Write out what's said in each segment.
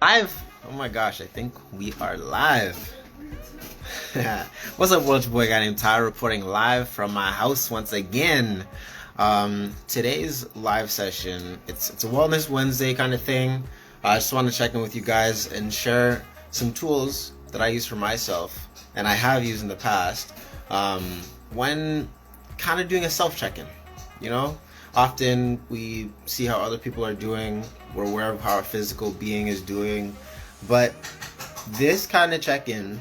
Live? Oh my gosh, I think we are live. What's up, world? Your boy guy named Tyler reporting live from my house once again. Today's live session, it's a Wellness Wednesday kind of thing. I just want to check in with you guys and share some tools that I use for myself and I have used in the past when kind of doing a self check-in. You know, often we see how other people are doing, we're aware of how our physical being is doing, but this kind of check-in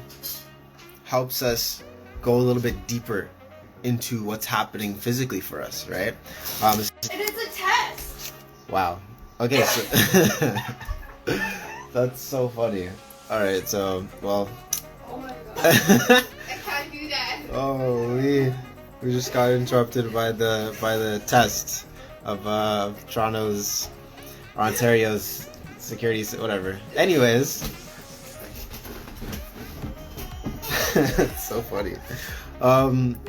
helps us go a little bit deeper into what's happening physically for us, right? It is a test. Wow. Okay, so that's so funny. All right, so well. Oh my god. I can't do that. Oh, we just got interrupted by the test of Toronto's or Ontario's security, whatever. Anyways, it's so funny.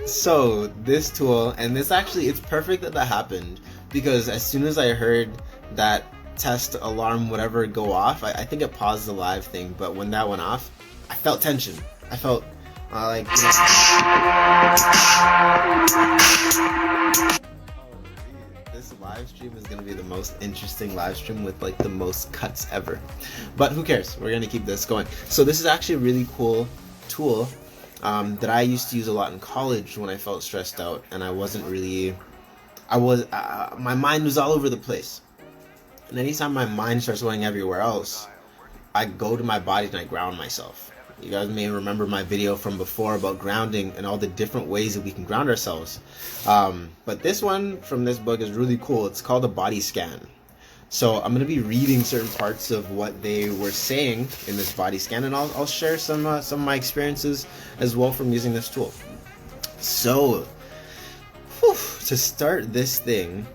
So this tool, and this actually, it's perfect that happened because as soon as I heard that test alarm whatever go off, I think it paused the live thing, but when that went off, I felt tension. I felt like, you know, this live stream is gonna be the most interesting live stream with like the most cuts ever. But who cares? We're gonna keep this going. So this is actually a really cool tool that I used to use a lot in college when I felt stressed out and I wasn't really. My mind was all over the place. And anytime my mind starts going everywhere else, I go to my body and I ground myself. You guys may remember my video from before about grounding and all the different ways that we can ground ourselves. But this one from this book is really cool. It's called a body scan. So I'm going to be reading certain parts of what they were saying in this body scan, and I'll share some of my experiences as well from using this tool. So, to start this thing,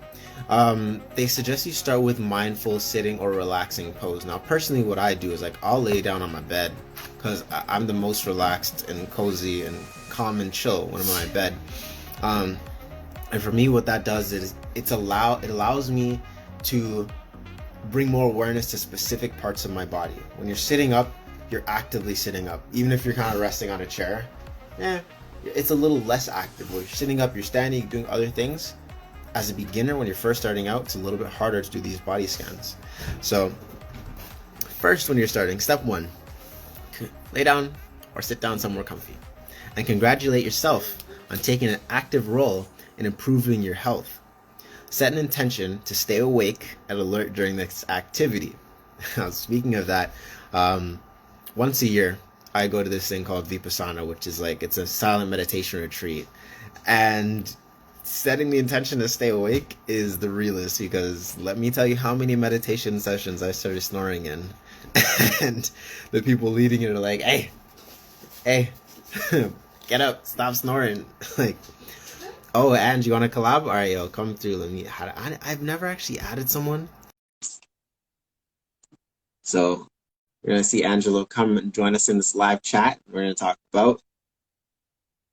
they suggest you start with mindful sitting or relaxing pose. Now, personally, what I do is like I'll lay down on my bed because I'm the most relaxed and cozy and calm and chill when I'm on my bed. And for me, what that does is it allows me to bring more awareness to specific parts of my body. When you're sitting up, you're actively sitting up. Even if you're kind of resting on a chair, it's a little less active. When you're sitting up, you're standing, you're doing other things. As a beginner, when you're first starting out, it's a little bit harder to do these body scans. So first, when you're starting, step one, lay down or sit down somewhere comfy and congratulate yourself on taking an active role in improving your health. Set an intention to stay awake and alert during this activity. Now, speaking of that, once a year, I go to this thing called Vipassana, which is like, it's a silent meditation retreat. And setting the intention to stay awake is the realest, because let me tell you how many meditation sessions I started snoring in. And the people leading it are like, hey, get up, stop snoring. Like, oh, and you want to collab? All right, yo, come through. Let me. I've never actually added someone. So we're gonna see Angelo come and join us in this live chat. We're gonna talk about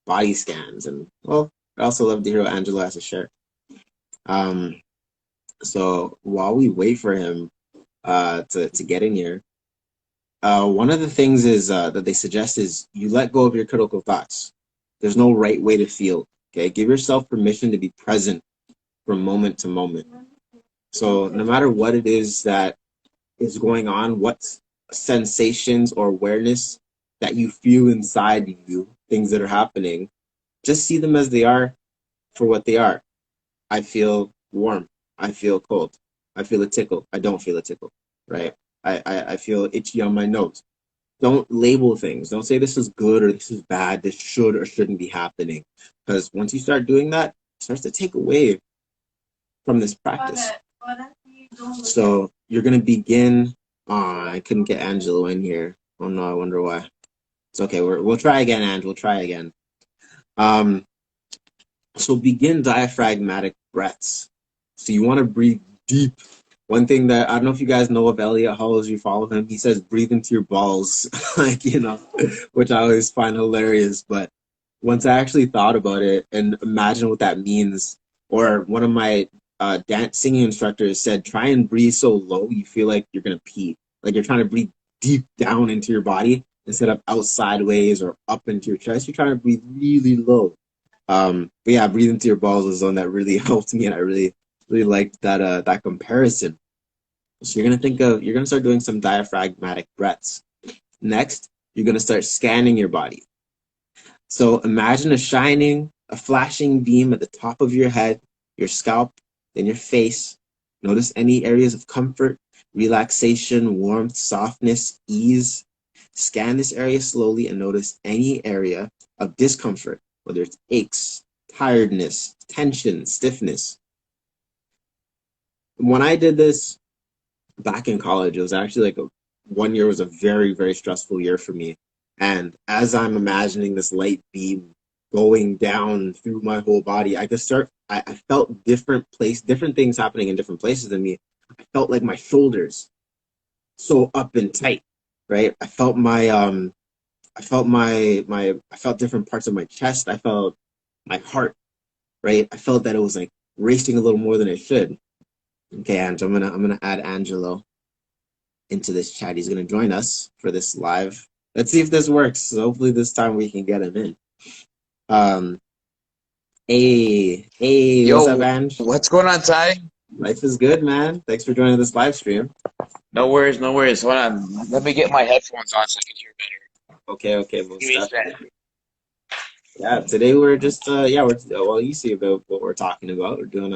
body scans, and well, I'd also love to hear what Angelo has to share. So while we wait for him to get in here, one of the things is that they suggest is you let go of your critical thoughts. There's no right way to feel. Okay, give yourself permission to be present from moment to moment. So no matter what it is that is going on, what sensations or awareness that you feel inside you, things that are happening, just see them as they are for what they are. I feel warm. I feel cold. I feel a tickle. I don't feel a tickle, right? I feel itchy on my nose. Don't label things. Don't say this is good or this is bad. This should or shouldn't be happening. Because once you start doing that, it starts to take away from this practice. So you're going to begin. Oh, I couldn't get Angelo in here. Oh no, I wonder why. It's okay. We'll try again, Angelo. We'll try again. So begin diaphragmatic breaths. So you want to breathe deep. One thing that I don't know if you guys know of Elliot Hulls, you follow him, he says breathe into your balls, like, you know, which I always find hilarious. But once I actually thought about it and imagine what that means, or one of my dance singing instructors said, try and breathe so low you feel like you're gonna pee. like you're trying to breathe deep down into your body instead of out sideways or up into your chest. You're trying to breathe really low. But yeah, breathe into your balls was one that really helped me, and I really liked that comparison. So you're gonna start doing some diaphragmatic breaths. Next, you're gonna start scanning your body. So imagine a flashing beam at the top of your head, your scalp, then your face. Notice any areas of comfort, relaxation, warmth, softness, ease. Scan this area slowly and notice any area of discomfort, whether it's aches, tiredness, tension, stiffness. When I did this back in college, it was actually like 1 year was a very, very stressful year for me. And as I'm imagining this light beam going down through my whole body, I felt different things happening in different places in me. I felt like my shoulders so up and tight, right? I felt different parts of my chest. I felt my heart, right? I felt that it was like racing a little more than it should. Okay, Ange, I'm gonna add Angelo into this chat. He's gonna join us for this live. Let's see if this works. So hopefully this time we can get him in. Um, hey, what's up, Yo, Ange? what's going on, Ty? Life is good, man. Thanks for joining this live stream. No worries, no worries. Hold on. Let me get my headphones on so I can hear better. Okay, well, Give me a stuff. second. Yeah, today we're just well, you see about what we're talking about. We're doing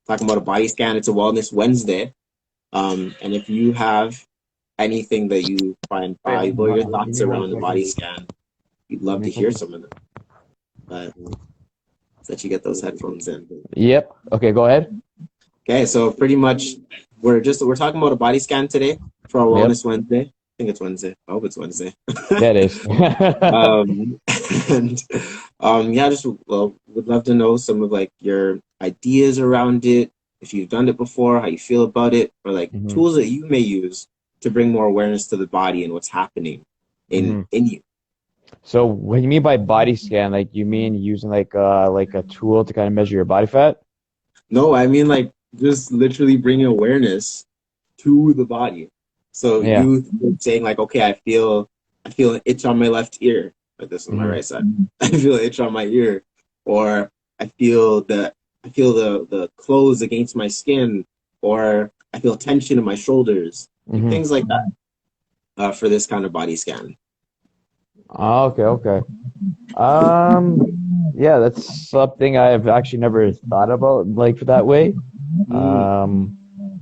talking about a body scan. It's a Wellness Wednesday. And if you have anything that you find valuable, your thoughts around the body scan, we'd love to hear some of them. But let's let you get those headphones in. Yep. Okay, go ahead. Okay, so pretty much we're talking about a body scan today for our Wellness Wednesday. I think it's Wednesday. I hope it's Wednesday. That is. And yeah, just would love to know some of like your ideas around it, if you've done it before, how you feel about it, or like tools that you may use to bring more awareness to the body and what's happening in you. So what you mean by body scan, like you mean using like a tool to kind of measure your body fat? No, I mean like just literally bringing awareness to the body. So Yeah. you saying like, okay, I feel an itch on my left ear, like this on my right side. I feel an itch on my ear, or I feel the clothes against my skin, or I feel tension in my shoulders, things like that. For this kind of body scan. Oh, okay. Yeah, that's something I've actually never thought about like that way.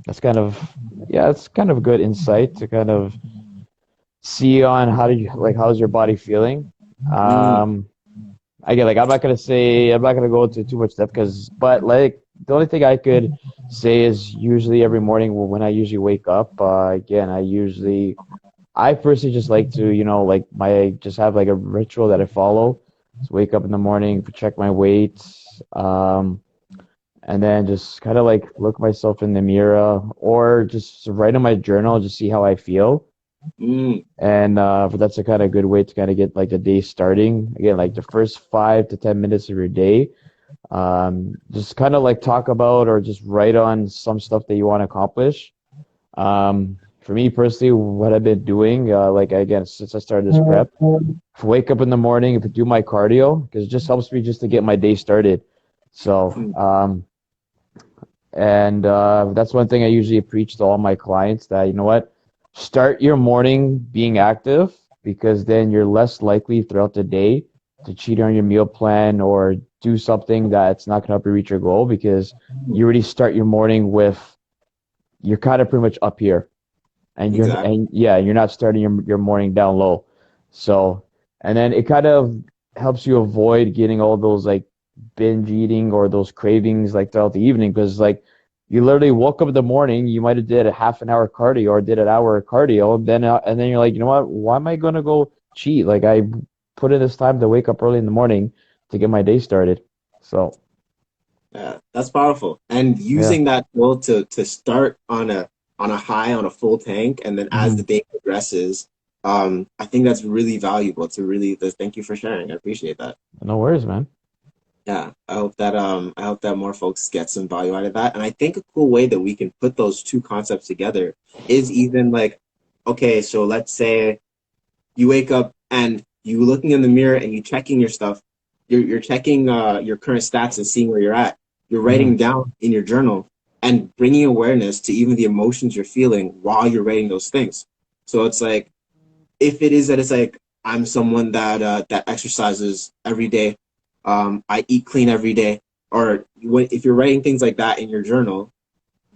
That's kind of it's kind of good insight to kind of see on how's your body feeling. Again, like I'm not gonna go into too much depth but like the only thing I could say is usually every morning when I usually wake up, again, I personally just like to, just have like a ritual that I follow. Just wake up in the morning, check my weight, and then just kind of like look myself in the mirror or just write in my journal, just see how I feel. And that's a kind of good way to kind of get like the day starting. Again, like the first 5 to 10 minutes of your day, just kind of like talk about or just write on some stuff that you want to accomplish. For me personally, what I've been doing, like again, since I started this prep, wake up in the morning, do my cardio, because it just helps me just to get my day started. So, and that's one thing I usually preach to all my clients, that you know what, start your morning being active, because then you're less likely throughout the day to cheat on your meal plan or do something that's not going to help you reach your goal, because you already start your morning you're kind of pretty much up here. And you're not starting your morning down low. So, and then it kind of helps you avoid getting all those like binge eating or those cravings like throughout the evening, because like you literally woke up in the morning, you might have did a half an hour cardio or did an hour of cardio, and then you're like, you know what? Why am I gonna go cheat? Like I put in this time to wake up early in the morning to get my day started. So. Yeah, that's powerful. And using that goal to start on a high, on a full tank, and then as the day progresses, I think that's really valuable. Thank you for sharing. I appreciate that. No worries, man. Yeah, I hope that more folks get some value out of that. And I think a cool way that we can put those two concepts together is even like okay, so let's say you wake up and you looking in the mirror and you checking your stuff. You're checking your current stats and seeing where you're at. You're Mm-hmm. writing down in your journal and bringing awareness to even the emotions you're feeling while you're writing those things. So it's like, if it is that it's like I'm someone that exercises every day, I eat clean every day, or if you're writing things like that in your journal,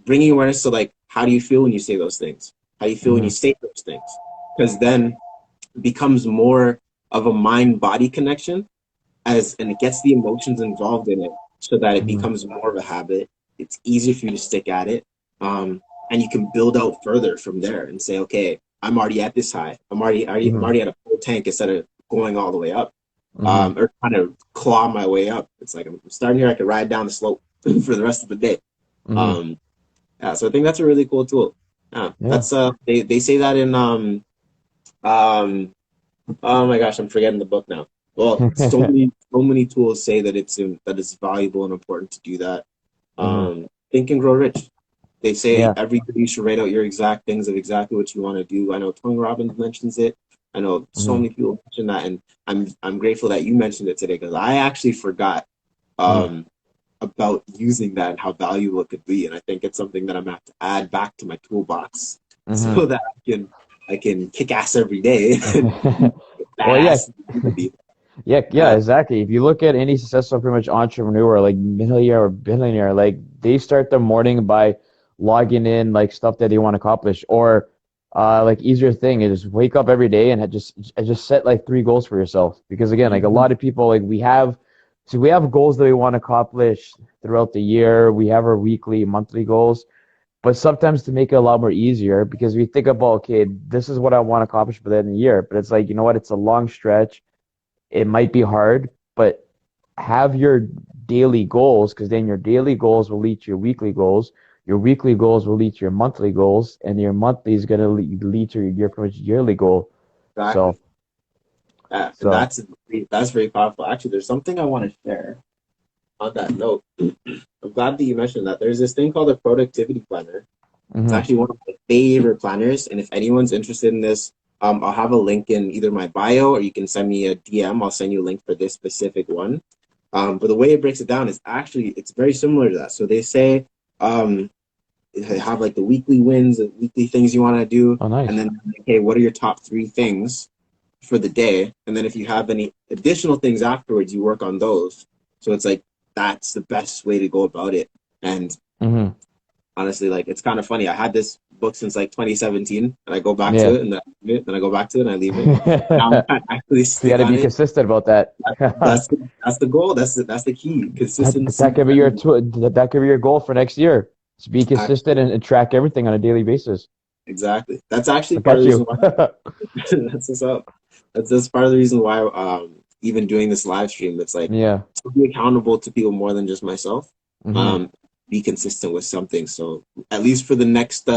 bringing awareness to like how do you feel when you say those things? How do you feel when Mm-hmm. you say those things? Because then it becomes more of a mind body connection and it gets the emotions involved in it so that it Mm-hmm. becomes more of a habit. It's easier for you to stick at it. And you can build out further from there and say, okay, I'm already at this high. I'm Mm-hmm. already at a full tank instead of going all the way up. Mm-hmm. Or trying to claw my way up. It's like I'm starting here, I can ride down the slope for the rest of the day. Mm-hmm. Um, yeah, so I think that's a really cool tool. Yeah, Yeah. that's they say that in um oh my gosh, I'm forgetting the book now. Well, so many tools say that it's valuable and important to do that. Mm-hmm. Think and Grow Rich. They say Yeah. every day you should write out your exact things of exactly what you want to do. I know Tony Robbins mentions it. I know so Mm-hmm. many people mention that, and I'm grateful that you mentioned it today because I actually forgot Mm-hmm. um, about using that and how valuable it could be. And I think it's something that I'm gonna have to add back to my toolbox so that I can kick ass every day and Mm-hmm. be Well, yeah. badass. Yeah, yeah, Yeah, exactly. If you look at any successful pretty much entrepreneur, like millionaire or billionaire, like they start their morning by logging in like stuff that they want to accomplish, or like easier thing is wake up every day and just set like 3 goals for yourself. Because again, like a lot of people, like we have goals that we want to accomplish throughout the year. We have our weekly, monthly goals, but sometimes to make it a lot more easier, because we think about, okay, this is what I want to accomplish by the end of the year, but it's like, you know what, it's a long stretch, it might be hard, but have your daily goals, because then your daily goals will lead to your weekly goals. Your weekly goals will lead to your monthly goals, and your monthly is going to lead to your pretty much yearly goal. So, exactly. Yeah, and so, that's very powerful. Actually, there's something I want to share on that note. I'm glad that you mentioned that. There's this thing called a productivity planner. It's hmm actually one of my favorite planners. And if anyone's interested in this, I'll have a link in either my bio or you can send me a DM. I'll send you a link for this specific one. But the way it breaks it down is actually it's very similar to that. So they say um, have like the weekly wins, the weekly things you want to do, oh, and nice. then okay, what are your top 3 things for the day? And then if you have any additional things afterwards, you work on those. So it's like that's the best way to go about it. And hmm honestly, like it's kind of funny. I had this book since like 2017, and I go back to Yeah. it, and then I leave it, then I go back to it, and I leave it. Now I'm trying to actually So you got stick to on be it. consistent about that. That's the goal. That's the key. Consistency. That could be that could be your goal for next year. Just be consistent Actually, and track everything on a daily basis. exactly. That's actually Look part of at the reason you. why. That's what's up. That's part of the reason why even doing this live stream, it's like Yeah. to be accountable to people more than just myself. hmm Um, be consistent with something. So at least for the next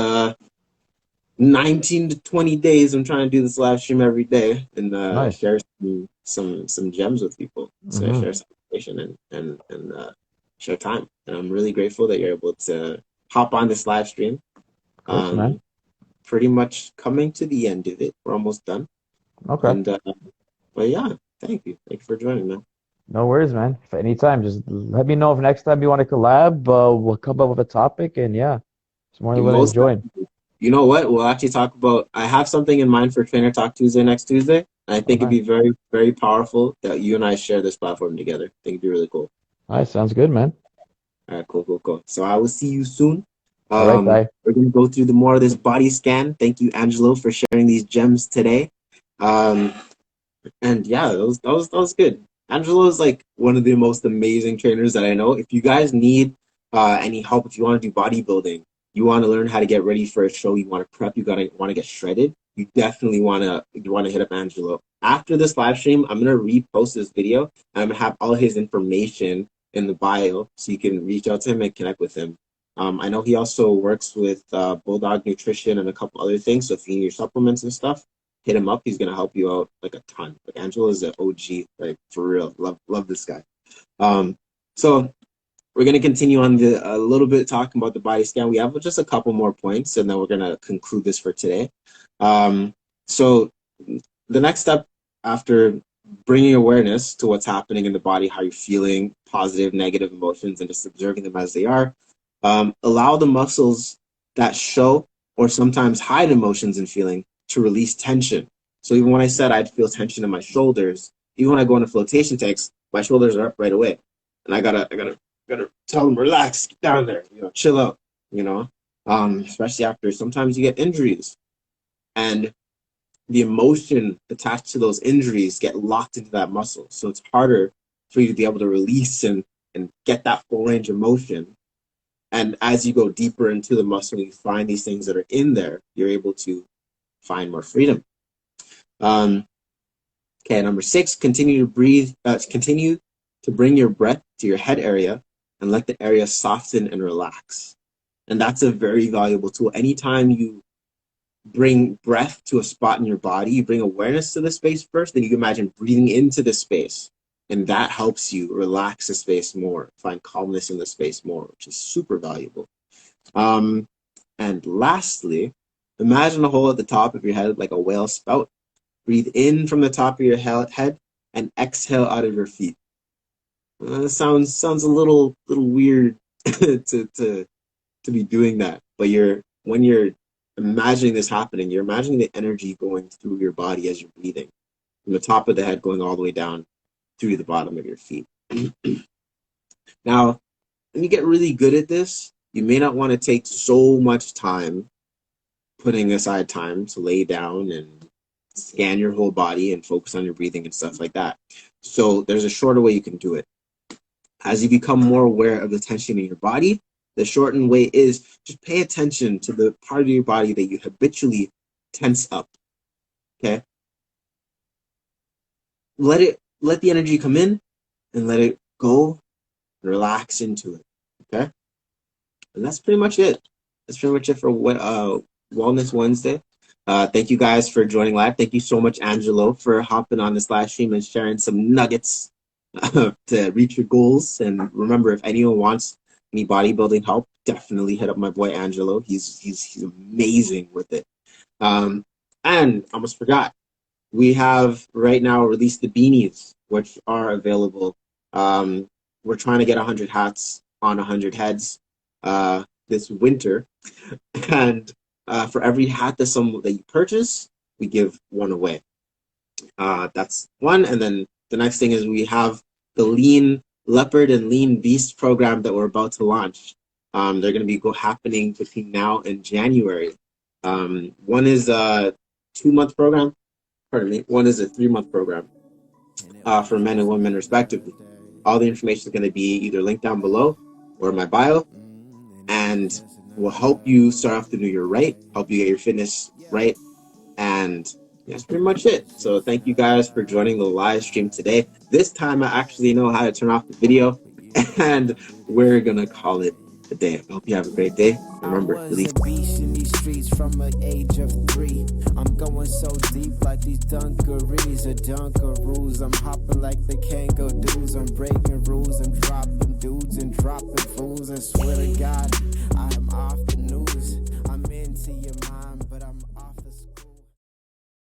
19 to 20 days, I'm trying to do this live stream every day and Nice. share some gems with people. So hmm share some information and share time. And I'm really grateful that you're able to hop on this live stream. Of course, man. Um, Pretty much coming to the end of it. We're almost done. Okay. And but yeah, thank you. Thank you for joining, man. No worries, man. If anytime, just let me know if next time you want to collab. We'll come up with a topic, and yeah, it's more than You willing to most join. You know what? We'll actually talk about. I have something in mind for Trainer Talk Tuesday next Tuesday. And I Oh, think it'd nice. be very, very powerful that you and I share this platform together. I think it'd be really cool. Nice. Sounds good, man. All right, cool, cool, cool. So I will see you soon. All right, Ty. We're gonna go through the more of this body scan. Thank you, Angelo, for sharing these gems today. Um, and yeah, that was good. Angelo is like one of the most amazing trainers that I know. If you guys need any help, if you want to do bodybuilding, you want to learn how to get ready for a show, you want to prep, you gotta want to get shredded, you definitely wanna hit up Angelo. After this live stream, I'm gonna repost this video and I'm gonna have all his information in the bio so you can reach out to him and connect with him. I know he also works with Bulldog Nutrition and a couple other things. So if you need your supplements and stuff, hit him up. He's gonna help you out like a ton. Like Angelo is an OG, like for real. Love this guy. Um, so we're gonna continue on a little bit talking about the body scan. We have just a couple more points, and then we're gonna conclude this for today. So the next step after bringing awareness to what's happening in the body, how you're feeling, positive, negative emotions, and just observing them as they are, allow the muscles that show or sometimes hide emotions and feeling to release tension. So even when I said I'd feel tension in my shoulders, even when I go into flotation tanks, my shoulders are up right away, and I gotta tell them, relax, get down there, chill out, especially after sometimes you get injuries, and the emotion attached to those injuries get locked into that muscle. So it's harder for you to be able to release and get that full range of motion. And as you go deeper into the muscle, you find these things that are in there, you're able to find more freedom. Okay, number 6, continue to breathe, continue to bring your breath to your head area and let the area soften and relax. And that's a very valuable tool. Anytime you bring breath to a spot in your body, you bring awareness to the space first, then you can imagine breathing into the space. And that helps you relax the space more, find calmness in the space more, which is super valuable. And lastly, imagine a hole at the top of your head like a whale spout. Breathe in from the top of your head and exhale out of your feet. Sounds a little weird to be doing that, but when you're imagining this happening, you're imagining the energy going through your body as you're breathing, from the top of the head going all the way down through the bottom of your feet. Now, when you get really good at this, you may not want to take so much time putting aside time to lay down and scan your whole body and focus on your breathing and stuff like that. So there's a shorter way you can do it. As you become more aware of the tension in your body, the shortened way is just pay attention to the part of your body that you habitually tense up. Okay? Let the energy come in and let it go and relax into it. Okay? And that's pretty much it. That's pretty much it for Wellness Wednesday. Thank you guys for joining live. Thank you so much, Angelo, for hopping on this live stream and sharing some nuggets to reach your goals. And remember, if anyone wants any bodybuilding help, definitely hit up my boy Angelo. He's amazing with it. And I almost forgot, we have right now released the beanies, which are available. We're trying to get 100 hats on 100 heads this winter, and for every hat that you purchase, we give one away. That's one, and then the next thing is we have the Lean Leopard and Lean Beast program that we're about to launch. They're going to be happening between now and January. One is a 2-month program. Pardon me. One is a 3-month program for men and women respectively. All the information is going to be either linked down below or in my bio, and will help you start off the new year right, help you get your fitness right, and that's pretty much it. So thank you guys for joining the live stream today. This time I actually know how to turn off the video, and we're gonna call it a day. I hope you have a great day. Remember, release. In these streets from an age of 3. I'm going so deep like these dungarees or dunkaroos. I'm hopping like the kangaroos. I'm breaking rules. I'm dropping dudes and dropping fools. I swear to God, I am off the news. I'm into your